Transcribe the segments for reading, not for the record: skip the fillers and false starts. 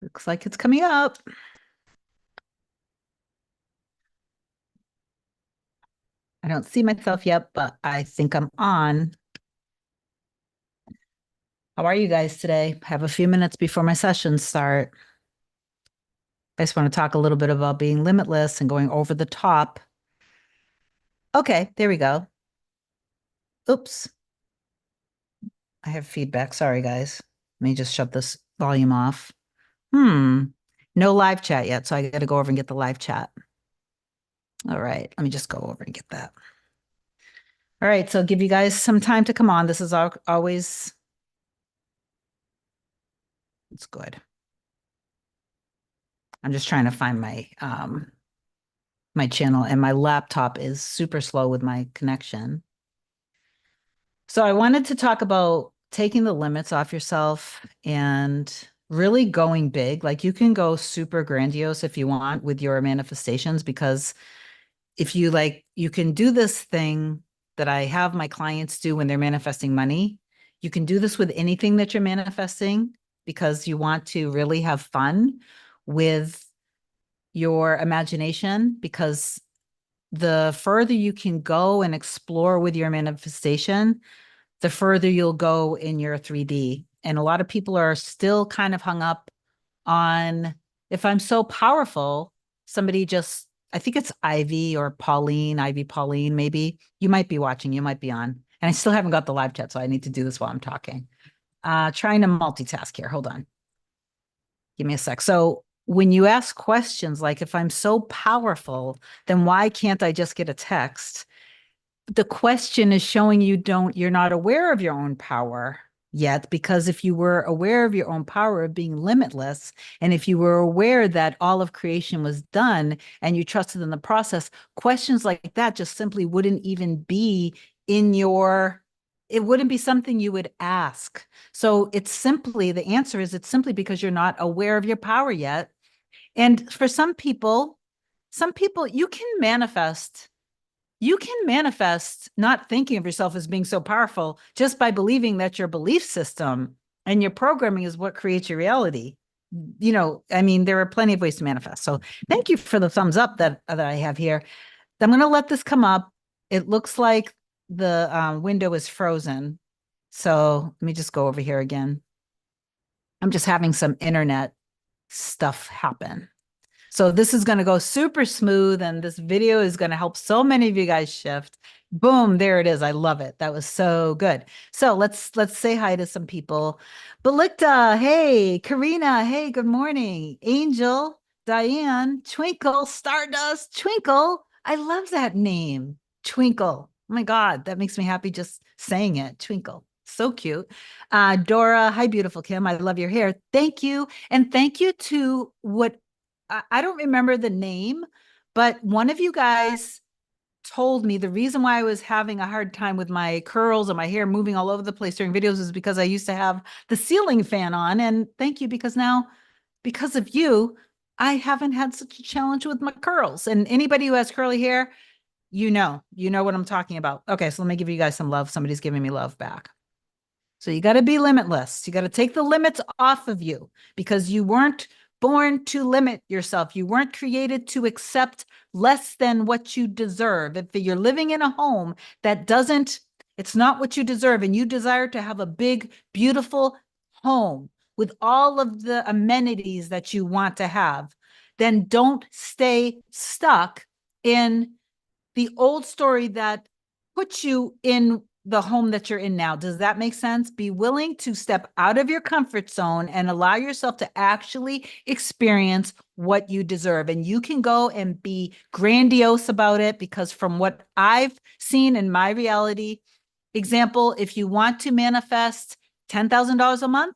Looks like it's coming up. I don't see myself yet, but I think I'm on. How are you guys today? I have a few minutes before my sessions start. I just want to talk a little bit about being limitless and going over the top. Okay, there we go. Oops, I have feedback. Sorry, guys. Let me just shut this volume off. No live chat yet, so I got to go over and get the live chat. All right, let me just go over and get that. All right, so give you guys some time to come on. This is always, it's good. I'm just trying to find my channel, and my laptop is super slow with my connection. So I wanted to talk about taking the limits off yourself and really going big. Like you can go super grandiose if you want with your manifestations, because if you like, you can do this thing that I have my clients do when they're manifesting money. You can do this with anything that you're manifesting because you want to really have fun with your imagination, because the further you can go and explore with your manifestation, the further you'll go in your 3D. And a lot of people are still kind of hung up on, if I'm so powerful, somebody just, I think it's Ivy or Pauline, Ivy Pauline, maybe. You might be watching, you might be on. And I still haven't got the live chat, so I need to do this while I'm talking. Trying to multitask here. Hold on. Give me a sec. So when you ask questions like, if I'm so powerful, then why can't I just get a text? The question is showing you're not aware of your own power yet, because if you were aware of your own power of being limitless, and if you were aware that all of creation was done and you trusted in the process, questions like that just simply wouldn't even be in your, it wouldn't be something you would ask. So it's simply, the answer is it's simply because you're not aware of your power yet. And for some people you can manifest not thinking of yourself as being so powerful just by believing that your belief system and your programming is what creates your reality. You know, I mean, there are plenty of ways to manifest. So thank you for the thumbs up that I have here. I'm going to let this come up. It looks like the window is frozen. So let me just go over here again. I'm just having some internet stuff happen. So this is going to go super smooth, and this video is going to help so many of you guys shift. Boom, there it is. I love it. That was so good. So let's say hi to some people. Belikta, hey, Karina, hey, good morning. Angel, Diane, Twinkle, Stardust, Twinkle. I love that name. Twinkle. Oh my God, that makes me happy just saying it. Twinkle. So cute. Dora, hi, beautiful Kim. I love your hair. Thank you. And thank you to what I don't remember the name, but one of you guys told me the reason why I was having a hard time with my curls and my hair moving all over the place during videos is because I used to have the ceiling fan on. And thank you, because now, because of you, I haven't had such a challenge with my curls. And anybody who has curly hair, you know what I'm talking about. Okay, so let me give you guys some love. Somebody's giving me love back. So you got to be limitless. You got to take the limits off of you, because you weren't born to limit yourself. You weren't created to accept less than what you deserve. If you're living in a home that doesn't, it's not what you deserve, and you desire to have a big, beautiful home with all of the amenities that you want to have, then don't stay stuck in the old story that puts you in the home that you're in now. Does that make sense? Be willing to step out of your comfort zone and allow yourself to actually experience what you deserve. And you can go and be grandiose about it, because from what I've seen in my reality, example, if you want to manifest $10,000 a month,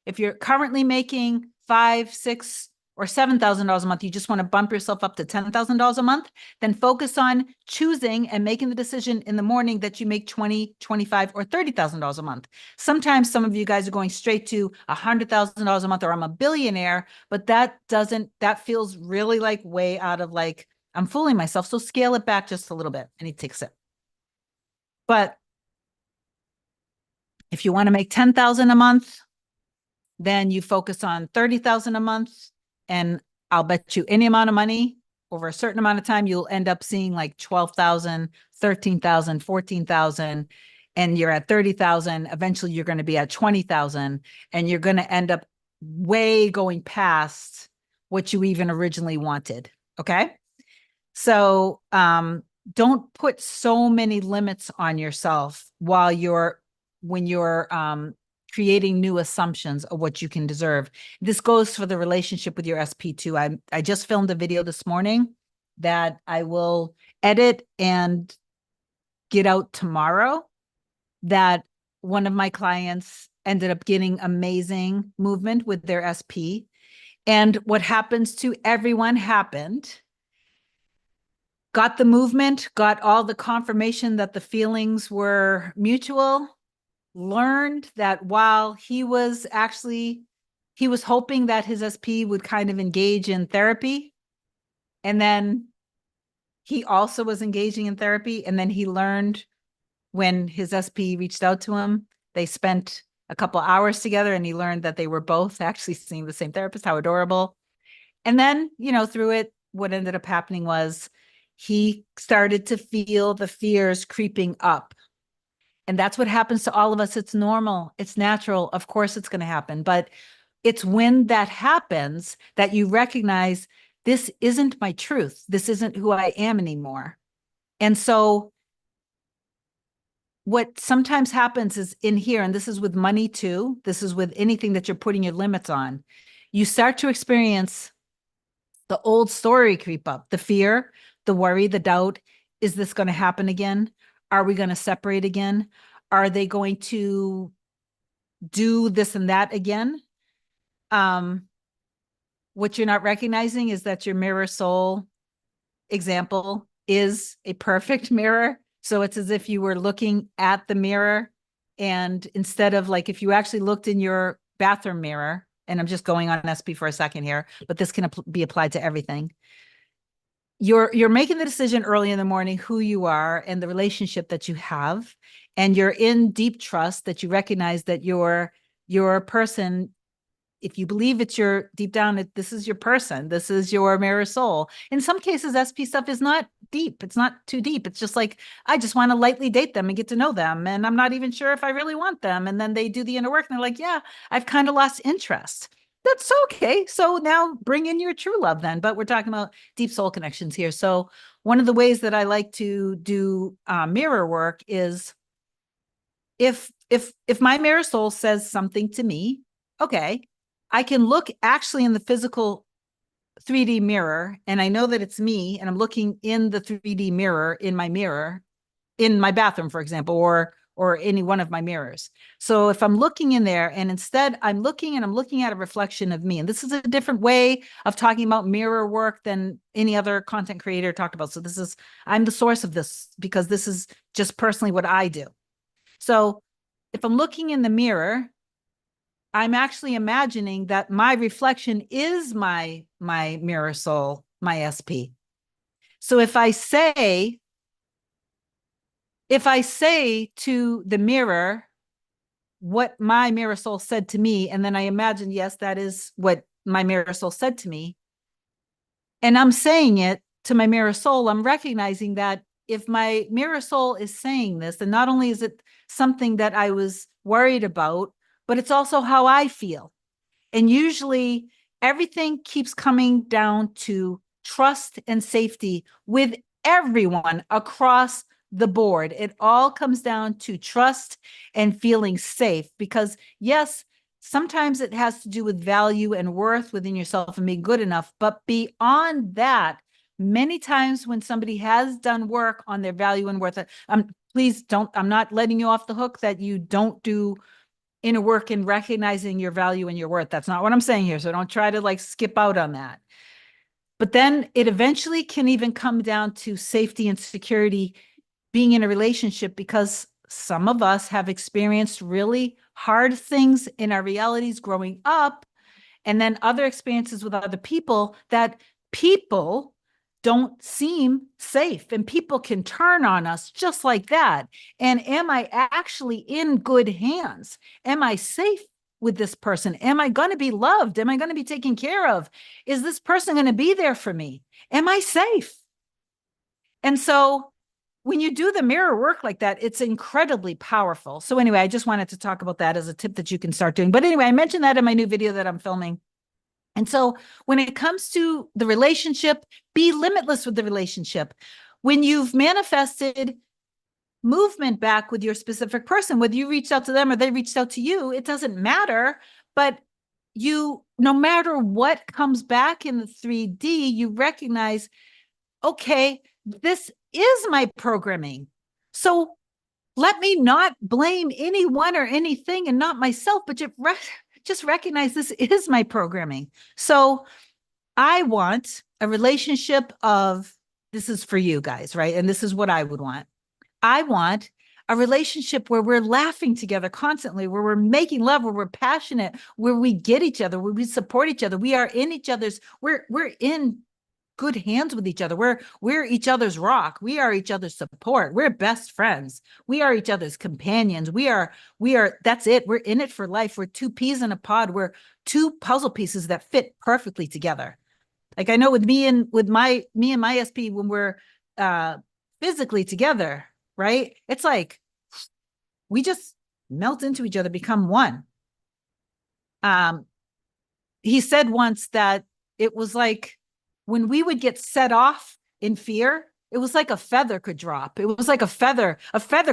if you're currently making five, six, or $7,000 a month, you just want to bump yourself up to $10,000 a month, then focus on choosing and making the decision in the morning that you make 20, 25, or $30,000 a month. Sometimes some of you guys are going straight to $100,000 a month, or I'm a billionaire, but that feels really like way out of like, I'm fooling myself. So scale it back just a little bit. I need to take a sip. But if you want to make 10,000 a month, then you focus on 30,000 a month, and I'll bet you any amount of money over a certain amount of time, you'll end up seeing like 12,000, 13,000, 14,000, and you're at 30,000. Eventually you're going to be at 20,000, and you're going to end up way going past what you even originally wanted. Okay. So, don't put so many limits on yourself when you're creating new assumptions of what you can deserve. This goes for the relationship with your SP too. I just filmed a video this morning that I will edit and get out tomorrow, that one of my clients ended up getting amazing movement with their SP. And what happens to everyone happened. Got the movement, got all the confirmation that the feelings were mutual, learned that while he was hoping that his SP would kind of engage in therapy. And then he also was engaging in therapy. And then he learned when his SP reached out to him, they spent a couple hours together, and he learned that they were both actually seeing the same therapist. How adorable. And then, through it, what ended up happening was he started to feel the fears creeping up. And that's what happens to all of us. It's normal. It's natural. Of course it's going to happen. But it's when that happens that you recognize, this isn't my truth. This isn't who I am anymore. And so what sometimes happens is in here, and this is with money too, this is with anything that you're putting your limits on, you start to experience the old story creep up, the fear, the worry, the doubt. Is this going to happen again? Are we going to separate again? Are they going to do this and that again? What you're not recognizing is that your mirror soul example is a perfect mirror. So it's as if you were looking at the mirror, and instead of, like, if you actually looked in your bathroom mirror, and I'm just going on SP for a second here, but this can be applied to everything. You're making the decision early in the morning who you are and the relationship that you have, and you're in deep trust that you recognize that you're a person. If you believe it's your deep down, this is your person, this is your mirror soul. In some cases, SP stuff is not deep. It's not too deep. It's just like, I just want to lightly date them and get to know them. And I'm not even sure if I really want them. And then they do the inner work and they're like, yeah, I've kind of lost interest. That's okay. So now bring in your true love then. But we're talking about deep soul connections here. So one of the ways that I like to do mirror work is, if my mirror soul says something to me, okay, I can look actually in the physical 3D mirror, and I know that it's me, and I'm looking in the 3D mirror in my bathroom, for example, or any one of my mirrors. So if I'm looking in there, and instead I'm looking at a reflection of me, and this is a different way of talking about mirror work than any other content creator talked about. So I'm the source of this, because this is just personally what I do. So if I'm looking in the mirror, I'm actually imagining that my reflection is my mirror soul, my SP. So if I say to the mirror what my mirror soul said to me, and then I imagine, yes, that is what my mirror soul said to me, and I'm saying it to my mirror soul, I'm recognizing that if my mirror soul is saying this, then not only is it something that I was worried about, but it's also how I feel. And usually everything keeps coming down to trust and safety with everyone across the board. It all comes down to trust and feeling safe, because yes, sometimes it has to do with value and worth within yourself and being good enough. But beyond that, many times when somebody has done work on their value and worth, please don't, I'm not letting you off the hook that you don't do inner work in recognizing your value and your worth. That's not what I'm saying here. So don't try to skip out on that. But then it eventually can even come down to safety and security, being in a relationship, because some of us have experienced really hard things in our realities growing up, and then other experiences with other people that people don't seem safe, and people can turn on us just like that. And am I actually in good hands? Am I safe with this person? Am I going to be loved? Am I going to be taken care of? Is this person going to be there for me? Am I safe? And so when you do the mirror work like that, it's incredibly powerful. So anyway, I just wanted to talk about that as a tip that you can start doing. But anyway, I mentioned that in my new video that I'm filming. And so when it comes to the relationship, be limitless with the relationship. When you've manifested movement back with your specific person, whether you reached out to them or they reached out to you, it doesn't matter. But you, no matter what comes back in the 3D, you recognize, okay, this is my programming. So let me not blame anyone or anything and not myself, but just recognize this is my programming. So I want a relationship of, this is for you guys, right? And this is what I would want. I want a relationship where we're laughing together constantly, where we're making love, where we're passionate, where we get each other, where we support each other. We are in each other's, we're in good hands with each other. We're each other's rock. We are each other's support. We're best friends. We are each other's companions. We are, that's it. We're in it for life. We're two peas in a pod. We're two puzzle pieces that fit perfectly together. Like I know with me and my SP, when we're physically together, right? It's like we just melt into each other, become one. He said once that it was like when we would get set off in fear, it was like a feather could drop. It was like a feather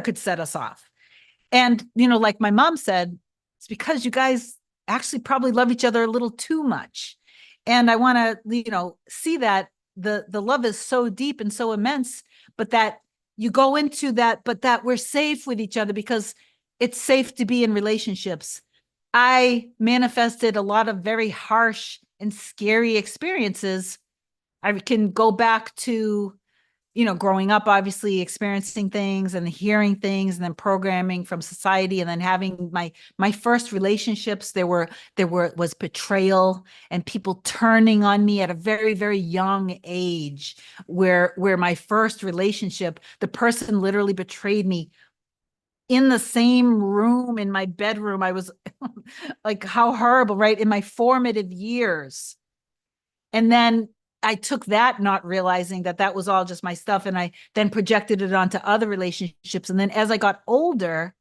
could set us off. And, like my mom said, it's because you guys actually probably love each other a little too much. And I want to, see that the love is so deep and so immense, but that you go into that, but that we're safe with each other because it's safe to be in relationships. I manifested a lot of very harsh and scary experiences. I can go back to, growing up, obviously experiencing things and hearing things and then programming from society and then having my first relationships. There was betrayal and people turning on me at a very, very young age where my first relationship, the person literally betrayed me in the same room in my bedroom. I was like, how horrible, right? In my formative years. And then I took that, not realizing that that was all just my stuff. And I then projected it onto other relationships. And then as I got older,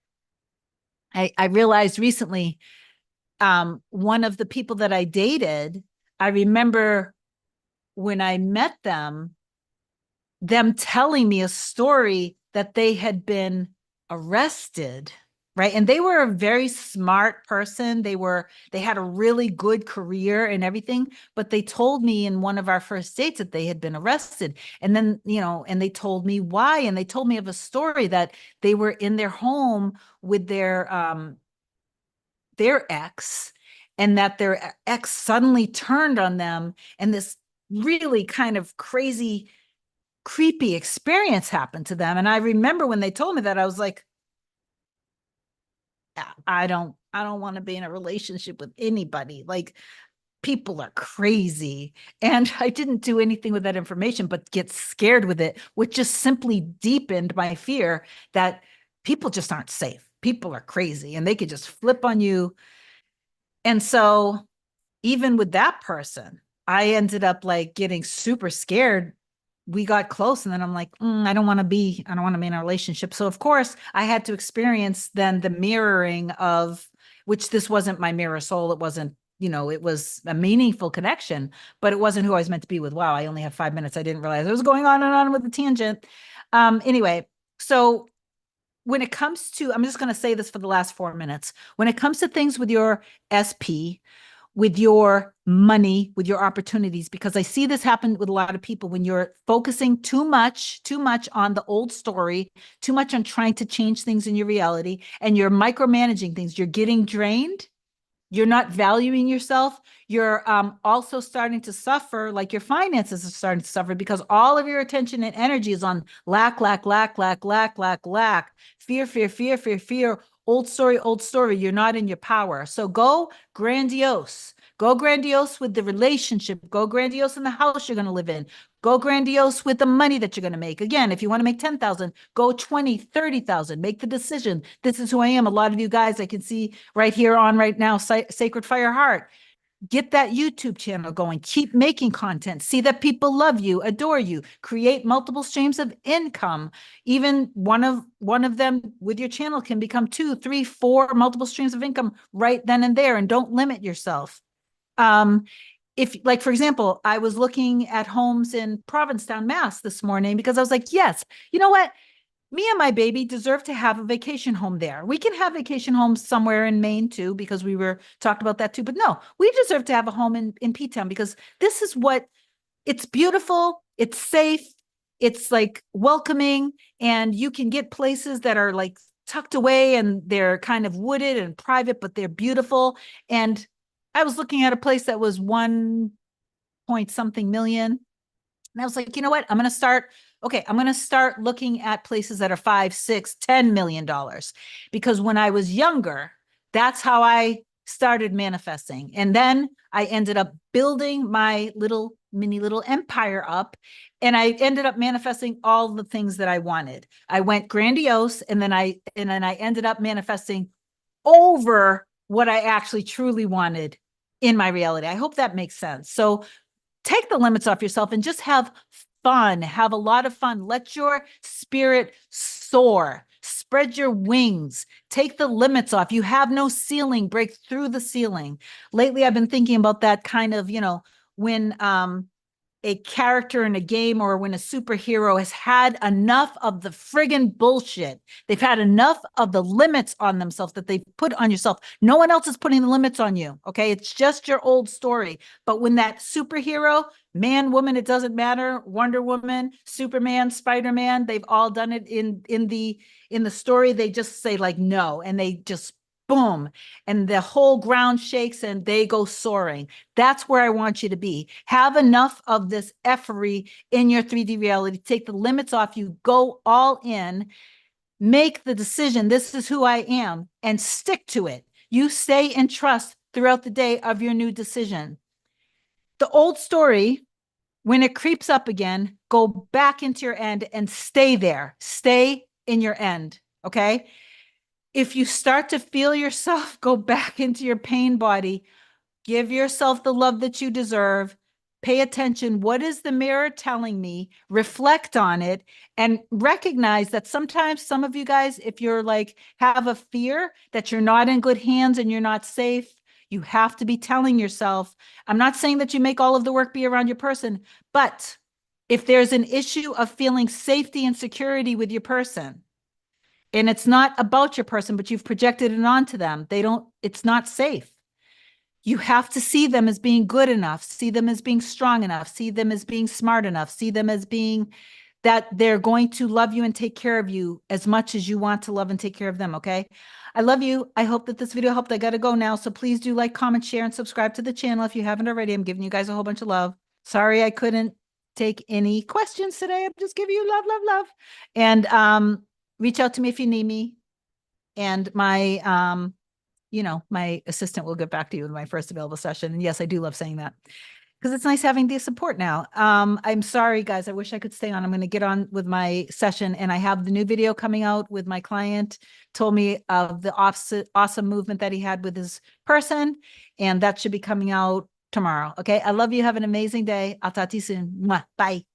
I realized recently, one of the people that I dated, I remember when I met them telling me a story that they had been arrested, right? And they were a very smart person. They had a really good career and everything, but they told me in one of our first dates that they had been arrested. And then, and they told me why. And they told me of a story that they were in their home with their ex, and that their ex suddenly turned on them. And this really kind of crazy, creepy experience happened to them. And I remember when they told me that, I was like, I don't want to be in a relationship with anybody. Like, people are crazy. And I didn't do anything with that information, but get scared with it, which just simply deepened my fear that people just aren't safe. People are crazy and they could just flip on you. And so even with that person, I ended up like getting super scared. We got close and then I'm like, I don't want to be in a relationship. So of course I had to experience then the mirroring of, which this wasn't my mirror soul. It wasn't, it was a meaningful connection, but it wasn't who I was meant to be with. Wow. I only have 5 minutes. I didn't realize I was going on and on with the tangent. Anyway, so when it comes to, I'm just going to say this for the last 4 minutes. When it comes to things with your SP, with your money, with your opportunities, because I see this happen with a lot of people when you're focusing too much on the old story, too much on trying to change things in your reality, and you're micromanaging things, you're getting drained. You're not valuing yourself. You're also starting to suffer, like your finances are starting to suffer because all of your attention and energy is on lack, fear. Old story. You're not in your power. So go grandiose. Go grandiose with the relationship. Go grandiose in the house you're going to live in. Go grandiose with the money that you're going to make. Again, if you want to make 10,000, go 20, 30,000, make the decision. This is who I am. A lot of you guys I can see right here on right now, Sacred Fire Heart. Get that YouTube channel going. Keep making content. See that people love you, adore you. Create multiple streams of income. Even one of them with your channel can become 2, 3, 4 multiple streams of income right then and there. And don't limit yourself. If, like, for example, I was looking at homes in Provincetown, Mass this morning because I was like, yes, you know what? Me and my baby deserve to have a vacation home there. We can have vacation homes somewhere in Maine too, because we were talked about that too. But no, we deserve to have a home in P-Town because this is what, it's beautiful, it's safe, it's like welcoming, and you can get places that are like tucked away and they're kind of wooded and private, but they're beautiful. And I was looking at a place that was 1 point something million. And I was like, you know what? I'm going to start looking at places that are 5, 6, $10 million. Because when I was younger, that's how I started manifesting. And then I ended up building my mini little empire up. And I ended up manifesting all the things that I wanted. I went grandiose, and then I ended up manifesting over what I actually truly wanted in my reality. I hope that makes sense. So take the limits off yourself and just have fun. Have a lot of fun. Let your spirit soar. Spread your wings. Take the limits off. You have no ceiling. Break through the ceiling. Lately, I've been thinking about that kind of, when a character in a game or when a superhero has had enough of the friggin' bullshit. They've had enough of the limits on themselves that they've put on yourself. No one else is putting the limits on you, okay? It's just your old story. But when that superhero, man, woman, it doesn't matter, Wonder Woman, Superman, Spider-Man, they've all done it in the story. They just say like, no, and they just boom, and the whole ground shakes and they go soaring. That's where I want you to be. Have enough of this effery in your 3D reality. Take the limits off you. Go all in. Make the decision. This is who I am, and stick to it. You stay in trust throughout the day of your new decision. The old story, when it creeps up again, go back into your end and stay there. Stay in your end, okay? If you start to feel yourself go back into your pain body, give yourself the love that you deserve. Pay attention. What is the mirror telling me? Reflect on it and recognize that sometimes some of you guys, if you're like, have a fear that you're not in good hands and you're not safe, you have to be telling yourself, I'm not saying that you make all of the work be around your person, but if there's an issue of feeling safety and security with your person, and it's not about your person, but you've projected it onto them, it's not safe. You have to see them as being good enough, see them as being strong enough, see them as being smart enough, see them as being that they're going to love you and take care of you as much as you want to love and take care of them, okay? I love you. I hope that this video helped. I got to go now. So please do like, comment, share, and subscribe to the channel if you haven't already. I'm giving you guys a whole bunch of love. Sorry I couldn't take any questions today. I'm just giving you love, love, love. And reach out to me if you need me. And my, my assistant will get back to you in my first available session. And yes, I do love saying that because it's nice having the support now. I'm sorry, guys. I wish I could stay on. I'm going to get on with my session, and I have the new video coming out with my client. Told me of the awesome movement that he had with his person, and that should be coming out tomorrow. Okay. I love you. Have an amazing day. I'll talk to you soon. Mwah. Bye.